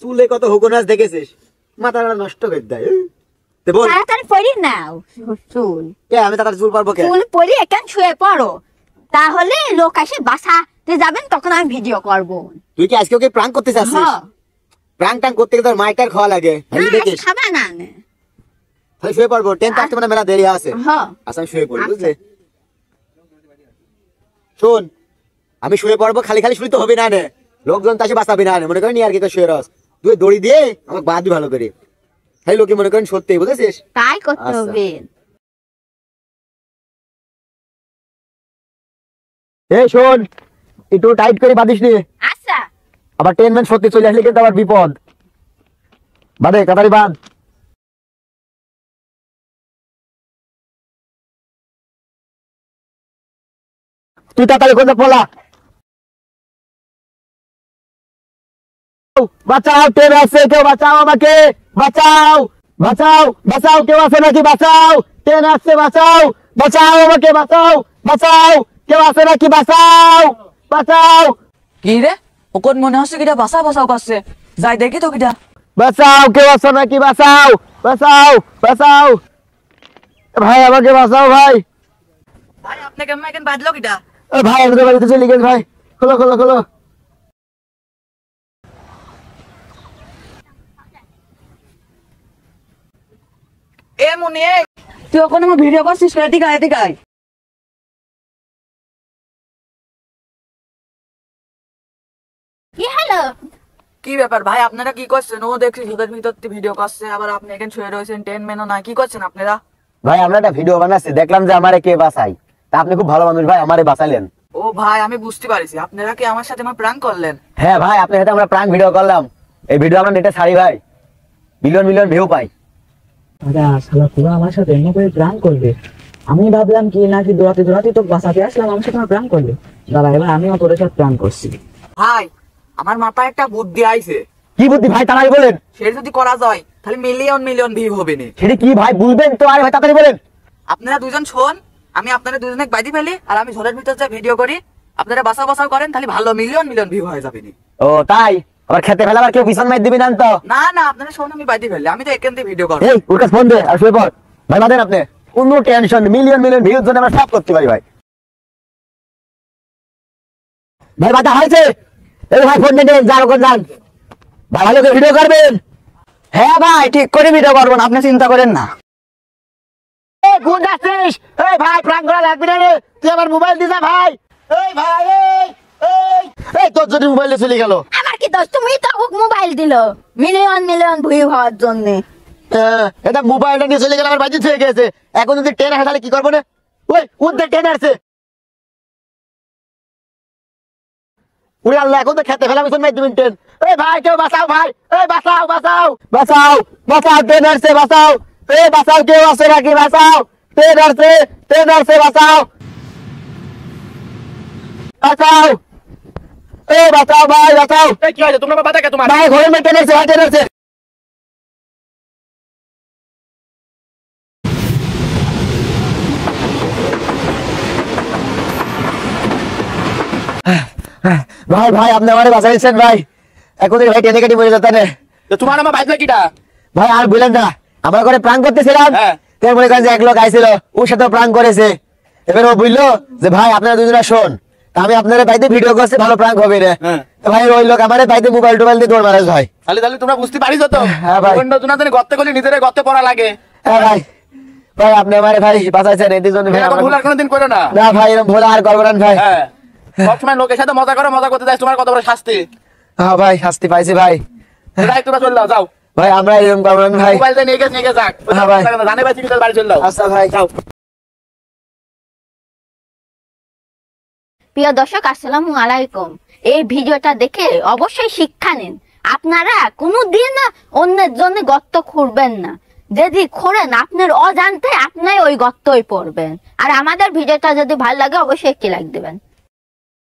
চুলে কত হুকুনাস দেখেছিস, মাথাটা নষ্ট করে দেয়। তাড়াতাড়ি পরি নাও চুল। আমি তাড়াতাড়ি চুল পারবো? চুল পরি এখান শুয়ে পড়ো, তাহলে লোক এসে বাসাতে যাবেন, তখন আমি ভিডিও করব। তুই কি আজকে ওকে প্রাঙ্ক করতে চাচ্ছিস? প্রাঙ্ক টাঙ্ক করতে গেলে তোর মাইটার খাওয়া লাগে। খাবা না, তাহলে শুয়ে পড়বো। ট্রেন তো আসতে মানে মেলা দেরি আছে। আচ্ছা আমি শুয়ে পড়বো, বুঝলে? শোন, আমি শুয়ে পড়বো, খালি খালি শুয়ে তো হবে না রে, লোকজন তো আসে বাঁচাবি না, মনে করেন আর কি তো শুয়ে রস তুই দড়ি দিয়ে আমাকে বাঁধবি ভালো করে, তাই লোকে মনে করেন সত্যি, বুঝেছিস? তাই করতে হবে। এই শোন, একটু টাইট করে বাঁধিস নি। আচ্ছা। আবার ট্রেন ম্যান সত্যি চলে আসলে কিন্তু আবার বিপদ। বাঁধে, কাতারি বাঁধ। তুই তাড়াতাড়ি কোথাও পলা। বাঁচাও, ট্রেন আসছে, কেউ বাঁচাও আমাকে, বাঁচাও বাঁচাও বাঁচাও, কেউ আছে নাকি? বাঁচাও, ট্রেন আসছে, বাঁচাও বাঁচাও আমাকে, বাঁচাও বাঁচাও, কেউ আছে নাকি? বাঁচাও বাঁচাও। কি রে, ওকন মনে হচ্ছে কিটা বাঁচাও বাঁচাও করছে, যাই দেখি তো কিটা। বাঁচাও, কেউ আছে নাকি? বাঁচাও বাঁচাও বাঁচাও, ভাই আমাকে বাঁচাও ভাই। ভাই আপনি কেমন এখন বাঁধলো কিটা? ভাই আমাদের বাড়িতে চলে গেছে ভাই, খোলো খোলো খোলো। এ মনে তুই ওখানে আমার ভিডিও করছিস, এদিকে আয় এদিকে আয়। কি হলো? কি ব্যাপার ভাই, আপনারা কি করছেন? ও দেখছি ওদের ভিতর ভিডিও করছে, আবার আপনি এখানে শুয়ে রয়েছেন, টেন মেনও না, কি করছেন আপনারা? ভাই আমরা একটা ভিডিও বানাচ্ছি, দেখলাম যে আমারে কে বাঁচাই, তা আপনি খুব ভালো মানুষ ভাই, আমারে বাঁচাইলেন। ও ভাই আমি বুঝতে পারছি, আপনারা কি আমার সাথে আমার প্র্যাঙ্ক করলেন? হ্যাঁ ভাই, আপনার সাথে আমরা প্র্যাঙ্ক ভিডিও করলাম, এই ভিডিও আমরা নেটে ছাড়ি ভাই, মিলিয়ন মিলিয়ন ভিউ পাই। আরে শালা পুরো আমার সাথে এমন করে প্র্যাঙ্ক করবে, আমি ভাবলাম কি নাকি দৌড়াতে দৌড়াতে তো বাঁচাতে আসলাম, আমার সাথে প্র্যাঙ্ক করবে। দাঁড়া এবার আমিও তোর সাথে প্র্যাঙ্ক করছি। ভাই আমার মাথায় একটা বুদ্ধি আইছে। কি বুদ্ধি ভাই, তাড়াতাড়ি বলেন। সেটা যদি করা যায় তাহলে মিলিয়ন মিলিয়ন ভিউ হবে না। সেটা কি ভাই বলবেন তো? আরে ভাই তাড়াতাড়ি বলেন। আপনারা দুজন শোন, আমি আপনারা দুজনে বাইদি ফেলি, আর আমি ঝড়ের ভিতর যা ভিডিও করি, আপনারা বাঁচাও বাঁচাও করেন, তাহলে ভালো মিলিয়ন মিলিয়ন ভিউ হয়ে যাবে। ও তাই? আবার খেতে ফেলে আবার কেউ পিছন মাইর দিবি না তো? না না, আপনারা শোন, আমি বাইদি ফেলি, আমি তো এখান থেকে ভিডিও করবো। এই ওর কাছে ফোন দে আর শুয়ে পড় ভাই, বাঁধেন আপনি, কোনো টেনশন, মিলিয়ন মিলিয়ন ভিউর জন্য আমরা সব করতে পারি ভাই। ভাই বাধা হয়েছে, এই ভাই ফোন দেন, যার ওখানে যান ভাই, ভালো করে ভিডিও করবেন। হ্যাঁ ভাই ঠিক করে ভিডিও করবো না, আপনি চিন্তা করেন না। কোন যাচ্ছিস? এই ভাই প্রাঙ্ক করা লাগবে না রে, তুই আমার মোবাইল দিছা ভাই। এই ভাই এই তোর যদি মোবাইলে চলে গেল। আমার কি দোষ? তুমি তো মোবাইল দিলো মিলিয়ন মিলিয়ন ভিউ হওয়ার জন্য। এটা মোবাইলটা নিয়ে চলে গেল, আমার বাজি হয়ে গেছে, এখন যদি ট্রেন আসে তাহলে কি করবো না? ওই উদ্ধার ট্রেন আসছে, ওরে আল্লাহ, এখন তো খেতে ফেলা মিশন মাই দিবেন ট্রেন। এই ভাই কেউ বাঁচাও ভাই, এই বাঁচাও বাঁচাও বাঁচাও বাঁচাও, ট্রেন আসছে বাঁচাও, এই বাঁচাও, কেউ আছে নাকি? বাঁচাও, ট্রেন আসছে, ট্রেন আসছে, বাঁচাও বাঁচাও, এই বাঁচাও ভাই বাঁচাও। কি হয়েছে তোমরা বাধা কে? তোমার ভাই ঘরের মধ্যে ট্রেন আসছে, ভাই ট্রেন আসছে। ভাই ভাই আপনি আমারে বাঁচাইছেন ভাই, এখন ভাই টেনে কেটে মরে যেতেন। তোমার আমার বাইক কিটা? ভাই আর বলেন না, আমরা করে প্রাণ করতেছিলাম, তাই মনে করেন যে এক লোক আইছিল, ওর সাথে প্রাণ করেছে। এবার ও বললো যে ভাই আপনারা দুজনে শোন, আমি আপনারা বাইতে ভিডিও করছি, ভালো প্রাঙ্ক হবে রে। ভাই ওই লোক আমার বাইতে মোবাইল টোবাইল দিয়ে দৌড় মারে ভাই। তাহলে তাহলে তোমরা বুঝতে পারিস তো? হ্যাঁ ভাই, গর্তে করলে নিজের গর্তে পড়া লাগে। হ্যাঁ ভাই, ভাই আপনি আমারে ভাই বাঁচাইছেন, এই জন্য ভাই ভুল আর কোনোদিন করো না। না ভাই, এরকম ভুল আর করবো না ভাই। সবসময় লোকের সাথে মজা করো, মজা করতে যাই, তোমার কত বড় শাস্তি। হ্যাঁ ভাই শাস্তি পাইছি ভাই। তোমরা চলে যাও ভাই, আমরা এরকম করবো না ভাই। মোবাইলটা নিয়ে গেছে যাক, জানে পাইছি বাড়ি চলে যাও। আচ্ছা ভাই যাও। প্রিয় দর্শক আসসালামু আলাইকুম, এই ভিডিওটা দেখে অবশ্যই শিক্ষা নিন। আপনারা কোনোদিন অন্যের জন্য গর্ত খুঁড়বেন না, যদি খোঁড়েন আপনার অজান্তে আপনি ওই গর্তই পড়বেন। আর আমাদের ভিডিওটা যদি ভালো লাগে অবশ্যই একটি লাইক দিবেন।